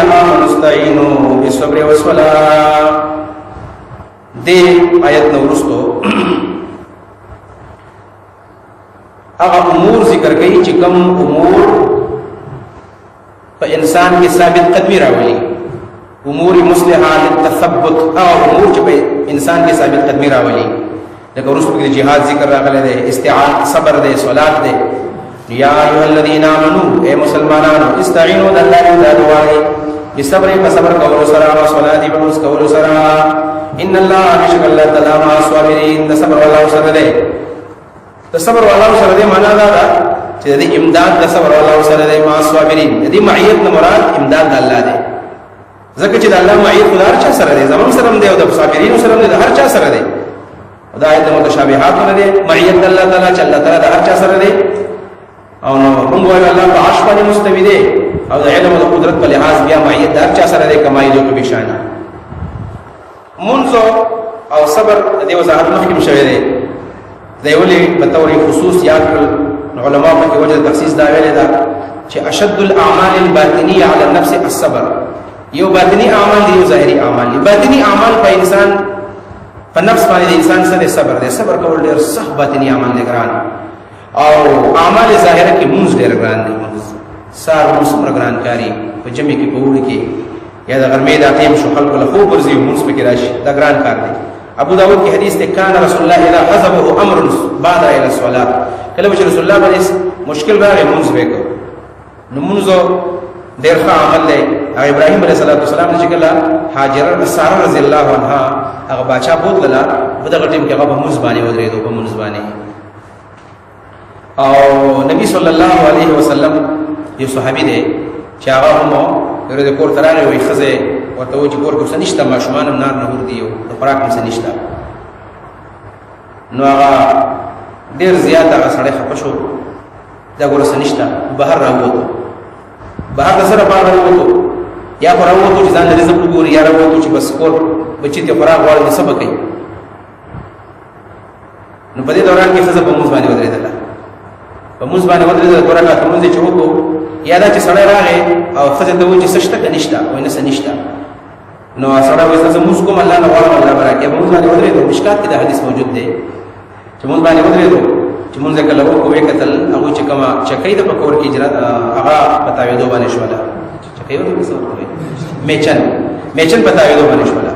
آمنوا استعینوا بالصبر والصلاة. دې آیت نو ورستو هغه امور ذکر کوي چې کوم امور په انسان کې ثابت قدمي راولي، امور مصلحه للتثبت، او امور چې په انسان کې ثابت قدمي راولي. لکه ورستو کې جهاد ذکر راغلی دی، استعان صبر دی، صلات دی. یا ایها الذین آمنوا، اے مسلمانانو، استعینوا بالله امداد وغواړئ بالصبر فصبر کولو سره او صلات په اوس کولو سره. ان الله بشک الله تعالی مع الصابرین، د صبر والله سره دی. د صبر والله سره دی معنا دا ده چې د امداد د صبر والله سره دی. مع الصابرین د معیت نه مراد امداد د الله دی، ځکه چې د الله معیت خدای هر چا سره دی، زمون سره دی او د صابرین سره دی، د هر چا سره دی. دا آیت متشابهات نه دی، معیت د الله تعالی چې الله تعالی د هر چا سره دی. او نو موږ وایو الله په عرش باندې مستوی دی، او د علم او د قدرت په لحاظ بیا معیت د هر چا سره دی، کمای دو په بشانه. منځو او صبر د وضاحت مخکې شوی دی. د یولې په تور خصوص یاد کړل علماء په وجه تخصیص دا ویل دا چې اشد الاعمال الباطنيه على النفس الصبر. یو باطنی اعمال دی، یو ظاهري اعمال دی. باطنی اعمال په انسان په نفس باندې انسان سره صبر دی، صبر کول ډیر سخت باطنی اعمال دی ګران. او اعمال ظاهره کې مونږ ډیر ګران دي، سار مونږ ګران کاری په جمع کې په وړ کې یا د غرمې د اقیم شو خلق له خوب ورزي مونږ په کې راشي، دا ګران کار دی. ابو داود کی حدیث ته کان رسول الله اذا حزبه امر بعد الى الصلاه، کله چې رسول الله باندې مشکل راغی مونږ وکړو نو مونږ ډیر ښه عمل دی. ابراهيم عليه السلام چې کله هاجر ساره رضی الله عنها هغه بچا بوتله په دغه ټیم کې هغه مونږ باندې ودرېدو، په مونږ باندې. او نبی صلی الله علیه وسلم یو صحابي دی چې هغه هم یو د کور ترانه وي خزه ورته و چې کور کې سنشته ماشومان هم نار نه ور دي او د پراک هم سنشته. نو هغه ډیر زیات هغه سړی خپه شو، دا ګور سنشته، بهر راووتو. بهر د سره بهر راووتو یا پر راووتو چې ځان رزق وګوري، یا راووتو چې بس کور بچی ته پراک غواړي سبا کوي. نو په دې دوران کې خزه په موږ باندې ودرېدله، په موږ باندې ودرېدله دوران ته موږ چې وکړو یا دا چې سړی راغی او خزه ته و چې سشته کنيشته او نه سنشته. نو سړی وایي چې موږ کوم الله نه غواړم الله برکه. په موږ باندې ودرېدو، مشکات کې دا حدیث موجود دی چې موږ باندې ودرېدو چې موږ کله وکړو وکتل هغه چې کما چکې د پکور کې اجرا هغه پتاویدو باندې شوله، چکې ورته څه وایي میچن پتاویدو باندې شوله.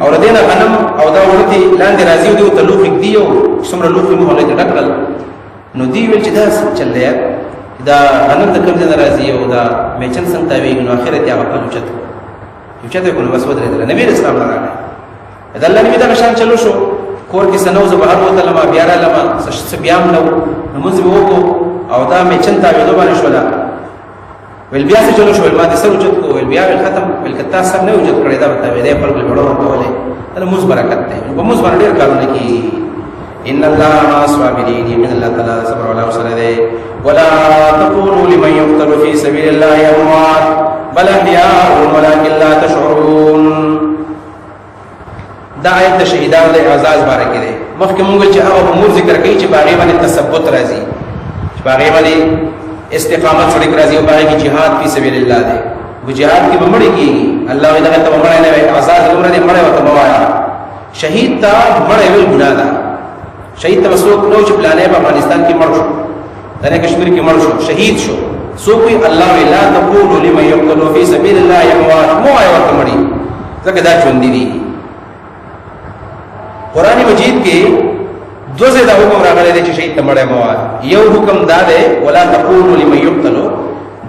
او ردینا غنم او دا ورته لاندې راځي او ته لوخ دیو څومره لوخ مو هلته ډکړل. نو دی ویل چې دا چلې دا غنم د کوم ځای راځي او دا میچن څنګه تاوی. نو اخرت هغه په چته کو نو بس ودرېدل. نبی رسول الله راغی دا الله نبی دا شان چلو شو کور کې سنو زه بهر وته لما بیا را لما څه بیام نو موږ به وکړو او دا میچن تاوی دو باندې شولا. ول بیا څه چلو شو، ما دې سره وجود کو، ول بیا ختم، ول کتا سب نه وجود کړی دا تاوی دې پر بل وړو ورته دا موږ برکت دی. په موږ باندې ډیر کارونه کی. ان الله مع الصابرین، من الله تعالی صبر ولا وسره دی. ولا تقولوا لمن يقتل في سبيل الله اموات بل احياء ولكن لا تشعرون. دا آیت د شهیدانو د اعزاز باره کې دی. مخکې مونږ چې هغه امور ذکر کوي چې باغې باندې تثبت راځي، چې باغې باندې استقامت سره راځي او باغې کې jihad فی سبیل الله دی. و jihad کې بمړ کېږي الله دې ته بمړ نه وي، اعزاز عمر دې مړ وته موایا. شهید ته مړ ویل ګناه ده. شهید ته مسوک نو چې پلانې په افغانستان کې مړ شو، دنه کشمیر کې مړ شو، شهید شو. سو کوئی الله لا تقولوا لمن يقتل في سبيل الله اموات، مو آیا ورته مړي ځکه دا ژوند دي. قرآن مجید کې دو زیاده حکم راغلی دی چې شهید ته مړی مواد. یو حکم دا دی ولا تقولوا لمن يقتل،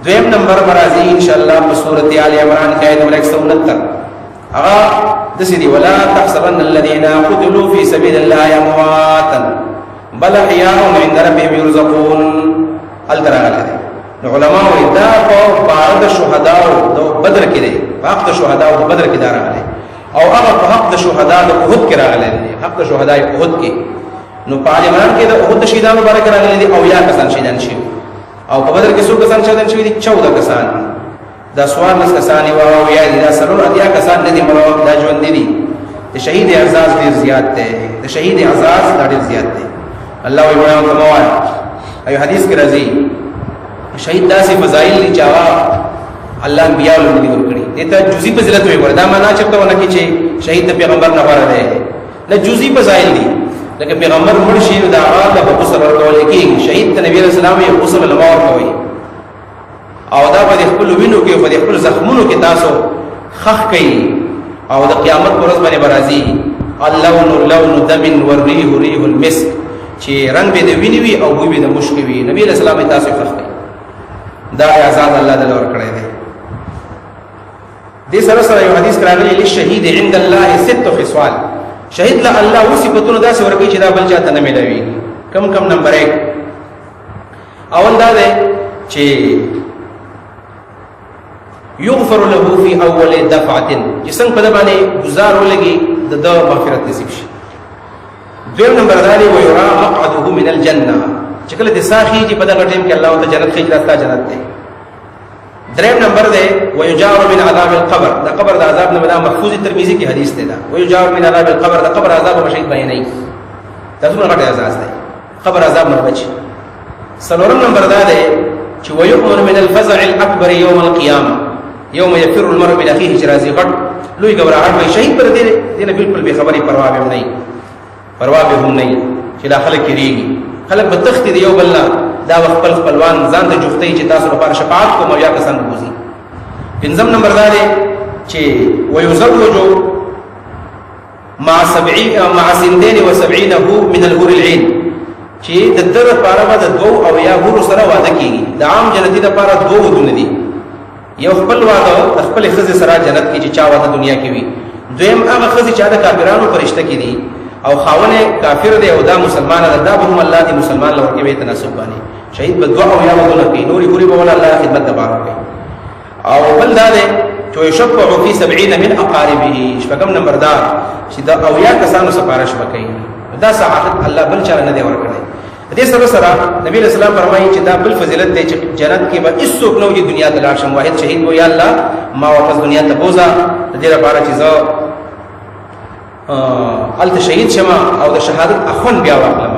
دویم نمبر مرازی ان شاء الله په سورۃ آل عمران کې آیت نمبر 169 هغه دسی دی ولا تحسبن الذين قتلوا في سبيل الله امواتا بل احياء عند ربهم يرزقون. التراغله دی علماء دا په بعد شهدا او بدر کې دی، وقت شهدا او بدر کې دا راغلی، او هغه په حق د شهدا د احد کې راغلی دی، حق د شهداي احد کې. نو په آل عمران کې د احد شهیدانو باره کې راغلی دی او یا کسان شهیدان شي، او په بدر کې څو کسان شهیدان شوي دي؟ 14 کسان. دا 14 کسان او یا دا سرور اتیا کسان دي مرو دا ژوند دي. د شهید اعزاز ډیر زیات دی، د شهید اعزاز ډیر زیات دی. الله وی بیان کوي ایو حدیث کې راځي شهید داسې فضایل دي چې الله انبیاء له دې ورکړي. دته جزئی فضیلت وي وردا معنا چرته ونه کی چې شهید د پیغمبر نه غوړه دی نه جزئی فضایل دي لکه پیغمبر مرشي دا هغه په غسل ورکول کېږي شهید ته نبی رسول الله یې غسل لماور کوي او دا په خپل وینو کې په خپل زخمونو کې تاسو خخ کوي او د قیامت پر ورځ باندې برازي اللون لون دم والريح ريح المسك چې رنگ به د ویني وي او بوی به د مشک وي نبی رسول الله تاسو خخ کوي دا آزاد الله تعالی ور کړی دی دې سره سره یو حدیث راغلی للشهید عند الله ست خصال شهید له الله وصفتونه داسې ورکړي چې دا بل چاته نه ملوي کم نمبر 1 اول دا دی چې یغفر له فی اول دفعه چې څنګه په باندې گزار ولګي د مغفرت نصیب شي دویم نمبر دا دی ويرى مقعده من الجنه چې کله د ساخي چې په دغه ټیم کې الله تعالی جنت خېج راستا جنت دی دریم نمبر دی ويجار من عذاب القبر دا قبر د عذاب نه محفوظ ترمذی کی حدیث دی دا ويجار من عذاب القبر دا قبر عذاب مشهید بیان نه تاسو نه غټه عذاب دی قبر عذاب نه بچي څلورم نمبر دا دی چې ويؤمر من الفزع الاكبر يوم القيامه يوم يفر المرء من اخيه جرازي غټ لوی غبرهټ وي شهید پر دې نه بالکل به خبري پروا به نه چې دا خلک کېږي خلک به تخت دی یو بل دا خپل خپلوان ځان ته جوختي چې تاسو لپاره شفاعت کوم یا کسان وګوري پنځم نمبر دا دی چې ويزوج مع 70 من الحور العين چې د در لپاره به د دوه او یا حور سره واده کیږي د عام جنتی لپاره دوه ودونه دي یو خپل واده خپل خزه سره جنت کې چې چا واده دنیا کې وي دویم هغه خزه چې د کافرانو فرشته کې دي او خاونه کافر دی او دا مسلمان ده به هم الله دې مسلمان لور کې به تناسب باندې شهید بدعا او یا ودونه کوي نوري ګوري به ولا الله خدمت تبارک کوي او بل دا دی چې يشفع في 70 من اقاربه شپږم نمبر دا چې دا او یا کسانو سفارش وکړي دا سعادت الله بل چا نه دی ورکړي دې سره سره نبی رسول الله فرمایي چې دا بل فضیلت دی چې جنت کې به هیڅوک نو چې دنیا ته لاړ شم واحد شهید و یا الله ما واپس دنیا ته بوزا دې لپاره چې زه الته شهید شمه او د شهادت اخون بیا واخلم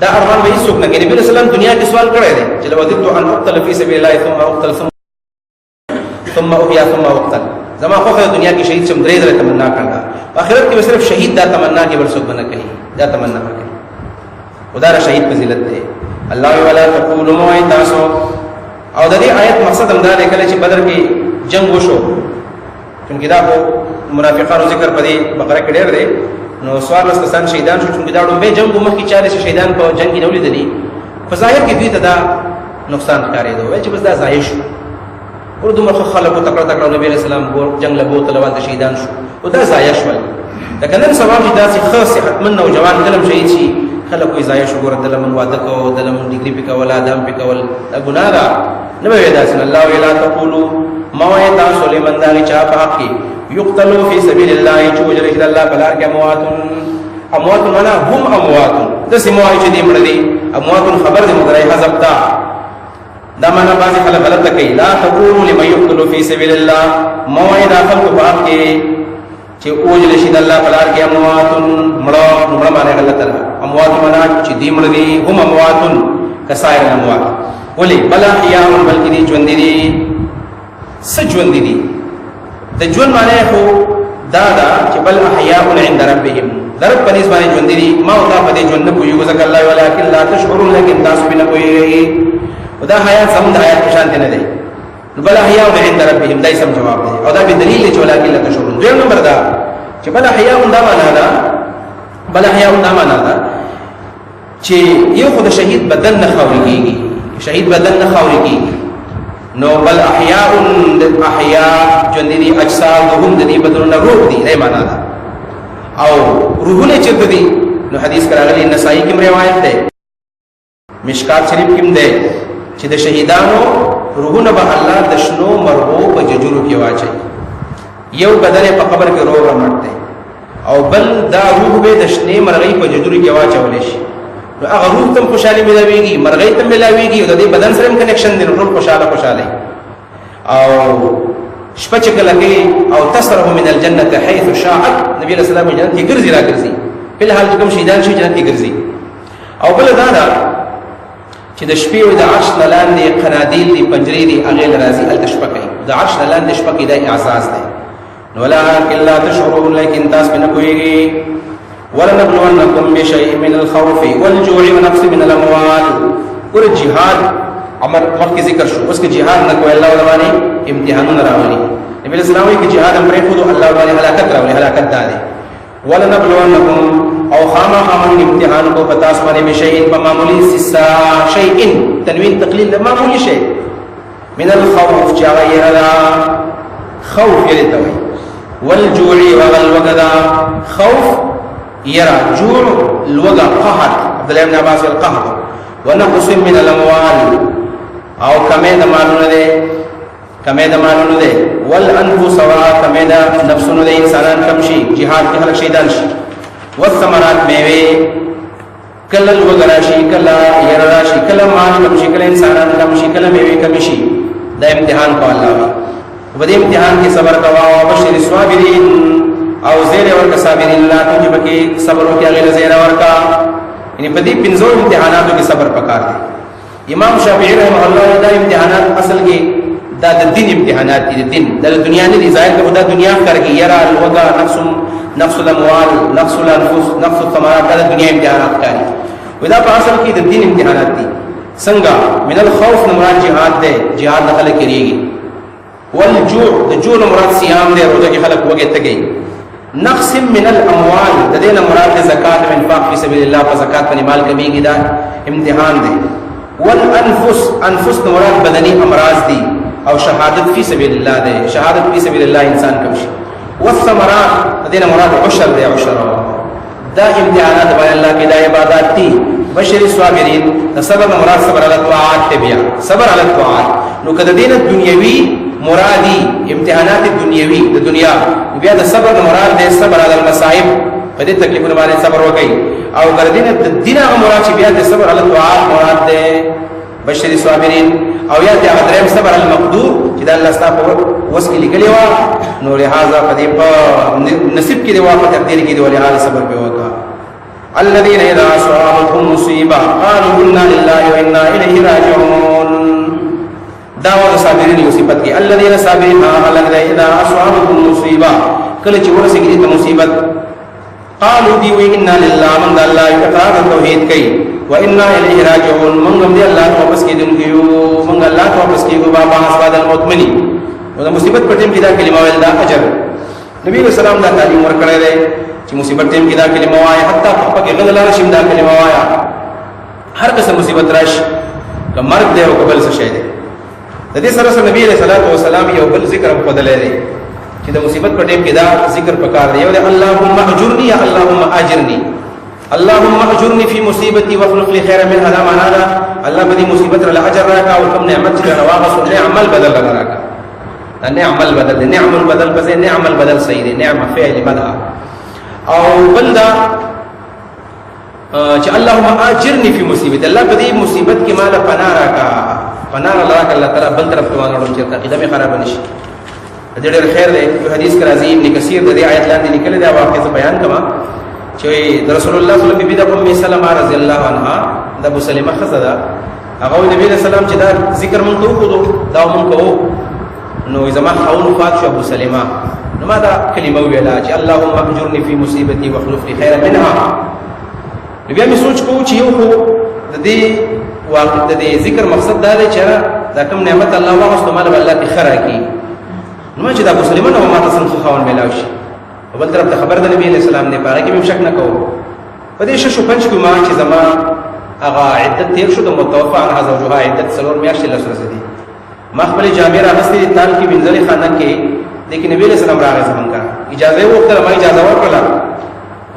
دا ارمان به هیڅوک نه کوي نبی رسول الله دنیا کې سوال کړی دی چې لو وددت ان اقتل فی سبیل الله ثم اقتل ثم احیا ثم اقتل زما خو د دنیا کې شهید شم درې درې تمنا کړه اخرت کې صرف شهید دا تمنا کې ورسوک نه کوي دا تمنا کوي خدا را شهید فضیلت دی الله ولا تقولوا ما تاسو او د دې آیت مقصد هم دا دی کله چې بدر کې جنگ وشو چې دا کو منافقانو ذکر پدې بقره کې ډېر دی نو سوال واستسان شهیدان شو چې دا ډومبه جنگ مخ کې 40 شهیدان په جنگ کې نولې دي په ظاهر کې دوی ته دا نقصان ښکارې دوی چې بس دا ضایع شو ور دومره خلکو تکړه نبی رسول الله جنگ له بوت لوان شهیدان شو او دا ضایع شول لکه نن سبا چې دا خاص حتمن نوجوان دلم شهید شي خلکو یې ضایع شو ګور دلم واده کو دلم ډیګری پکا ولا ادم پکا ول دا ګناه ده نو ویدا سن الله ویلا تقولوا ما ويتا سليمان دا چا پاکي يقتلوا في سبيل الله چوجر الى الله بلار کې اموات ولا هم اموات د سموای چې دې مړ دي اموات خبر دې مدرای حذف دا معنا بعض خلک غلط کوي لا تقولوا لمن يقتل في سبيل الله ما ويدا خلق پاکي چې اوجل شي د الله بلار کې اموات مړ باندې غلط ده اموات معنا چې دې مړ دي هم اموات کسائر اموات ولي بل احياء بلکې دي ژوند دي سجوند دي د ژوند معنی خو دا چې بل احیاء عند ربهم درب پنځ باندې ژوند دي ما او تا په دې ژوند کو یو ځکه الله ولکن لا تشعرون لكن تاسو بنا کوي ودا حیات سمند حیات شان دي نه دی بل احیاء عند ربهم دای سم جواب دی او دا به دلیل چې ولکن لا تشعرون دویم نمبر دا چې بل احیاء دا معنا ده بل احیاء دا معنا ده چې یو خدای شهید بدن نه خوري کیږي شهید بدن نه خوري کیږي نو بل احیاء جندي اجسادهم دي بدلنا روح دي نه معنا ده او روحونه چرته دي نو حدیث کراغلی نسائی کی روایت ده مشکات شریف کې ده چې د شهیدانو روحونه به الله د شنو مرغو په ججورو کې واچي یو بدن په قبر کې روح رمټ او بل دا روح به د شنې مرغۍ په ججورو کې واچول شي نو هغه روح تم خوشالي ملاويږي مرغۍ تم ملاويږي او د دې بدن سره کنیکشن دی ټول خوشاله او شپه چې کله کې او تسره من الجنه حيث شاءت نبی رسول الله جنت کې ګرځي راګرځي په حال چې کوم شهیدان شي جنت کې ګرځي او بل دا چې د شپې او د عرش لاندې قنادیل دي پنجرې دي هغه راځي ال تشبکه د عرش لاندې شپه کې د اعزاز دی. ولكن لا تشعرون، لیکن تاسو نه پوهیږئ. ولنبلونكم بشيء من الخوف والجوع ونقص من الاموال. ور جهاد امر وخت ذکر شو، اوس کې جهاد نه کوي الله ولواني امتحانونه راولي. نبی اسلام وی کې جهاد امر خود الله ولواني هلاکت راولي، هلاکت ده. ولنبلونكم او خامخا امتحان کو پتا اسمانه بشيء بمعمولی سسا شيء تنوین تقلیل معمولی شيء من الخوف جاغیرا خوف یلتوي والجوع والوغدا خوف يرى جوع الوغى قهر عبد الله بن عباس القهر ونقص من الاموال او كميد مالونه ده والانفس كميد نفسونه ده انسانان کمشي جهاد کې خلق شهیدان شي والثمرات میوه کله الوغى شي کله يرى شي کله مال کمشي کله انسانان کمشي کله میوه کمشي دا امتحان کو الله په دې امتحان کې صبر کوا او بشیر الصابرین او زیر ورکا صابرین الله ته چې پکې صبر وکړي هغه زیر ورکا. یعنی په دې پنځو امتحاناتو کې صبر پکار دی. امام شافعی رحمه الله دا امتحانات اصل کې دا د دین امتحانات دي. د دین د دنیا نه دي ظاهر ته د دنیا کارږي یرا الوغا نفس الاموال نفس الانفس نفس الثمرات د دنیا امتحانات کوي. ودا په اصل کې د دین امتحانات دي. څنګه من الخوف مراد جهاد ده، جهاد نه خلک کېږي. والجوع د جوع مراد صيام ده، روزه کې خلک وګه تګي. نقص من الاموال د دې نه مراد زکات او انفاق فی سبیل الله، په زکات باندې مال کمیږي دا امتحان ده. والانفس انفس مراد بدنی امراض دي او شهادت فی سبیل الله ده، شهادت فی سبیل الله انسان کوم شي. والثمرات د دې نه مراد عشر ده، عشر دا امتحانات باندې الله کې د عبادت دي. بشر الصابرین صبر مراد صبر علی الطاعات تبیا صبر علی الطاعات. نو کده دین دنیوي مرادی امتحانات دنیوي د دنیا بیا د صبر مراد ده صبر علی المصائب، په دې تکلیفونو باندې صبر وکړي. او ګردین د دینه مراد چې بیا د صبر علی الطاعات مراد ده بشر الصابرین. او یا د دریم صبر علی المقدور چې د الله ستاسو وس کې لګلی و، نو لہذا په دې په نصیب کې دی واقع تقدیر کې دی، ولې صبر به وکړه. الذين اذا اصابتهم مصيبه قالوا انا لله وانا اليه راجعون. داوا صابرین یو صفت کې الذين صابرین الذين اذا اصابتهم مصيبه کله چې ورسېږي ته مصیبت قالوا دی وی انا لله من الله اقرار توحید کوي وانا اليه راجعون. من هم دی الله واپس کېدونکي یو، من الله واپس کېږو بابا اسباد المؤمنی. او د مصیبت په ټیم کې دا کلمه ویل دا اجر. نبی رسول الله دا تعلیم ورکړی دی چې مصیبت ټیم کې دا کلمه وایي، حتی په کې غل راشم دا کلمه وایا. هر قسم مصیبت راشي که مرګ دی او قبل څه شي دی. د دې سره سره نبی صلی الله علیه وسلم یو بل ذکر په بدلې دی چې د مصیبت په ټیم کې دا ذکر پکار دی. یو دی اللهم اجرنی یا اللهم اجرنی. اللهم اجرنی فی مصیبتی واخلف لي خیرا منها. دا معنا ده الله دې مصیبت را اجر راکا او کوم نعمت چې راواغس نعم البدل راکا. نعم البدل، نعم البدل بزې نعم البدل صحیح دی، نعم فعل بدل. او بلدا چې اللهم اجرنی فی مصیبت، الله په دې مصیبت کې مال پناه راکا، پناه راکا الله تعالی بل طرف ته وانه چې عقیده مې خراب نشي. دې ډېر خیر دی. په حدیث کې راځي ابن کثیر د دې آیت لاندې لیکل دی، واقعي بیان کما چې رسول الله صلی الله علیه وسلم ام سلمہ رضی الله عنها د ابو سلمہ خزدا هغه نبی صلی الله علیه وسلم چې دا ذکر مونږ وکړو دا مونږ کوو، نو زما خاون وفات شو ابو سلمہ، نو ما دا کلمه ویلا چې اللهم اجرنی فی مصیبتی واخلف لي خیرا منها. بیا مې سوچ کوم چې یو خو د دې واقع د دې ذکر مقصد دا دی چې دا کوم نعمت الله واغستو مال الله کې خره کی، نو چې دا ابو سلمہ نو ما تاسو خاون ملاوي شي. بل طرف ته خبر د نبی علیہ السلام نه پاره کې مې شک نه کوم. په دې شش پنځ کو ما چې زما هغه عدت تیر شو د متوفا عنها زوجها عدت سلور میاشتې لسره دي. ما خپل جامع راغستې تال کې منځلې خانه کې، لیکن نبی علیہ السلام راغی زمونږه اجازه وکړه، ما اجازه ورکړه،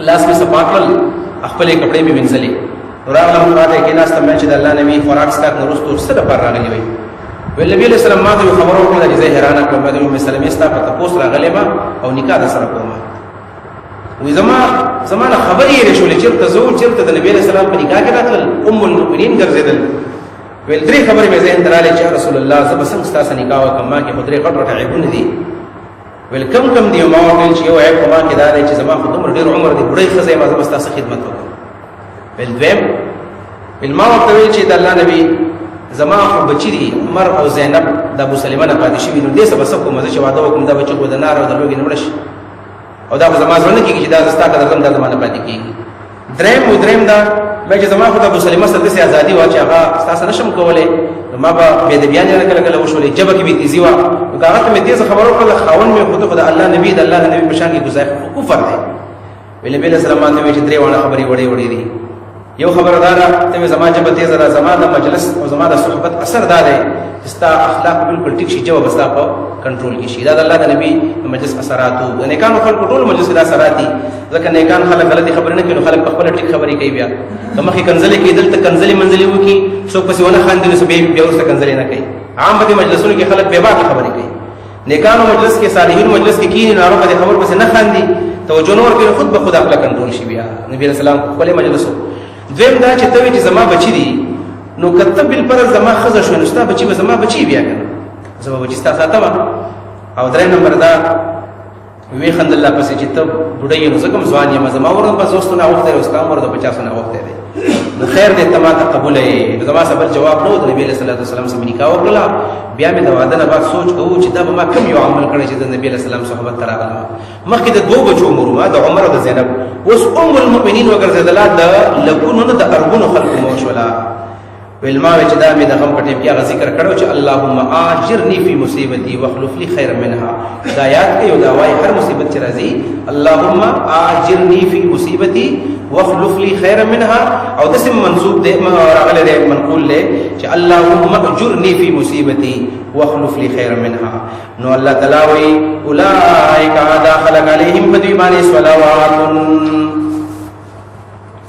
لاس مې صفاقل خپل کپڑے مې منځلې راغلم راته کې ناس ته مې چې د الله نبی خوراک سکات نورستو سره پر راغلی وي. ویل نبی علیہ السلام ما ته خبر ورکړه چې زه حیران کړم، د ام سلمې ستا په تاسو راغلی ما او نکاح سره کوم. وې زمانه خبرې یې شولې چې ته زو چې د نبی علیہ السلام په نکاح کې راتل ام المؤمنین ګرځیدل. ویل درې خبرې مې ذهن دراله چې رسول الله زب څنګه ستاسو نکاح وکم، ما کې خدای غټ غټ عیبونه دي. ویل کم دی ما ویل چې یو عیب ما کې دا دی چې زما خو دومره ډېر عمر دی، وړي خزه ما زب ستاسو خدمت وکړم. ویل دویم ویل ما ورته ویل چې د الله نبی زما خو بچی دي عمر او زینب د ابو سلیمان پاتې شوي نو دې سبا سب کوم چې واده وکم دا بچو کو د نار او د لوګي نمړش او دا زما ځونه کېږي چې دا زستا قدر د زمانه پاتې کېږي دریم دا مې چې زما خو د ابو سلیمان سره د ازادي واچي هغه تاسو نشم کولای ما به به د بیان نه کله وشولې جبه کې به تیزی وا او هغه ته مې دې خبرو کړل خاون مې خود الله نبی د الله نبی په شان کې گزار کفر دی ویل نبی صلی الله علیه وسلم چې درې وړه خبرې وړې دي یو خبردار ته زما جبه تیز را زما د مجلس او زما د صحبت اثر داده استا اخلاق بالکل ټیک شي جواب استا په کنټرول کې شي دا د الله د نبی مجلس اثراتو د نیکانو خلق ټول مجلس د اثراتي ځکه نیکان خلک غلطي خبرې نه کوي خلک په خپل ټیک خبرې کوي بیا دمخې کنځلې کې دلته کنځلې منځلې وکي څوک پسې ونه خاندي نو به بیا ورسره کنځلې نه کوي عام په مجلسونو کې خلک بے باک خبرې کوي نیکانو مجلس کې صالحین مجلس کې کینې نارو په خبر پسې نه خاندي توجه نور کې خود به خود خپل کنټرول شي بیا نبی رسول الله خپل مجلسو دویم دا چې ته چې زما بچی دي نو کتب بالفرض زما خزه شو نو ستا بچی به زما بچی بیا کنه زما بچی ستا ساتما او درې نمبر دا وی خند الله پسې چې ته بډای نو زکم ځوان یم زما ورته په زوستونه وخت دی اسلام ورته 50 نه وخت دی نو خیر دې تما تقبل ای زما صبر جواب نو د نبی صلی الله علیه وسلم سره نکاح وکړه بیا مې د واده نه بعد سوچ کوو چې دا به ما کوم یو عمل کړی چې د نبی صلی الله علیه وسلم صحبت تراغله مخکې د دوه بچو عمر د عمر او د زینب اوس المؤمنین وګرځیدل د لګونو د ارګونو خلق مو شولا ویلما چې دا مې د غم پټې بیا ذکر کړو چې اللهم اجرني فی مصیبتی واخلف لي خيرا منها دا یاد کې یو دا وای هر مصیبت چې راځي اللهم اجرني فی مصیبتی واخلف لي خيرا منها او د اسم منصوب دی راغله دی منقول له چې اللهم اجرني فی مصیبتی واخلف لي خيرا منها نو الله تعالی وی اولئک داخل علیهم فدیبان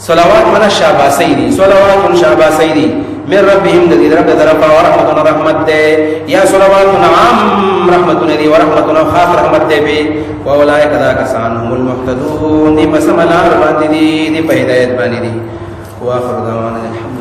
صلوات من شاباسیدی صلوات شاباسیدی من ربهم الذي رب ذرف ورحمة رحمت دے یا صلوات عام رحمت ندی ورحمت خاص رحمت دے بے واولائک ذا کسان هم المحتدون دی پس ملار باندی دی پہدایت باندی دی واخر دعوانا الحمد